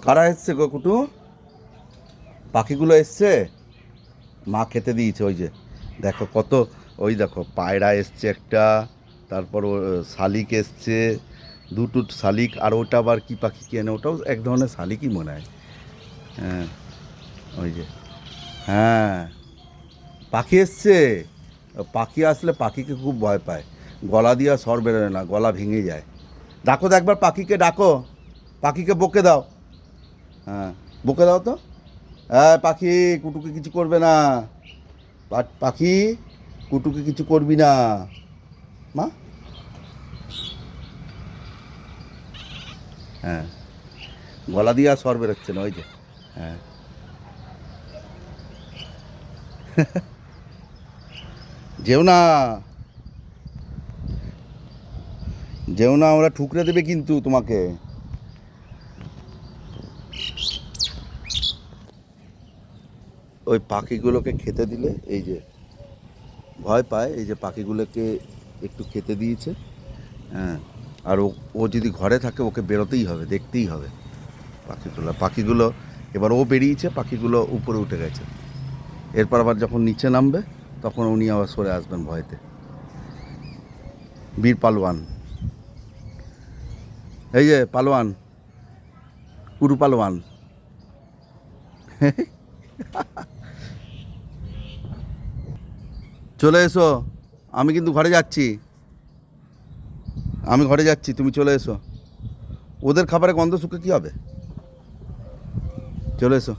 কারা এসছে গো কুটু? পাখিগুলো এসছে, মা খেতে দিয়েছে। ওই যে দেখো কত, ওই দেখো পায়রা এসছে একটা, তারপর শালিক এসছে, দুটো শালিক, আর ওটা আবার কি পাখি কেনে, ওটাও এক ধরনের শালিকই মনে হয়। হ্যাঁ ওই যে, হ্যাঁ পাখি এসছে। পাখি আসলে পাখিকে খুব ভয় পায়, গলা দিয়ে আর স্বর বেরোয় না, গলা ভেঙে যায়। ডাকো তো একবার পাখিকে, ডাকো পাখিকে, বকে দাও। হ্যাঁ বকে দাও তো। হ্যাঁ পাখি, কুটুকে কিছু করবে না। পাখি, কুটুকে কিছু করবি না মা। হ্যাঁ গলা দিয়ে আর স্বর বেরোচ্ছে না, ওই যে। হ্যাঁ যেও না, যেও না, ওরা ঠুকরে দেবে কিন্তু তোমাকে। ওই পাখিগুলোকে খেতে দিলে এই যে ভয় পায়, এই যে পাখিগুলোকে একটু খেতে দিয়েছে। হ্যাঁ আর ও ও যদি ঘরে থাকে ওকে বেরোতেই হবে, দেখতেই হবে পাখিগুলো। এবার ও বেরিয়েছে, পাখিগুলো উপরে উঠে গেছে। এরপর আবার যখন নিচে নামবে তখন উনি আবার সরে আসবেন ভয়েতে। বীর পালোয়ান, এই যে পালোয়ান, কুরু পালোয়ান। চলে এসো, আমি কিন্তু ঘরে যাচ্ছি, আমি ঘরে যাচ্ছি, তুমি চলে এসো। ওদের খাবারে গন্ধ শুকে কী হবে, চলে এসো।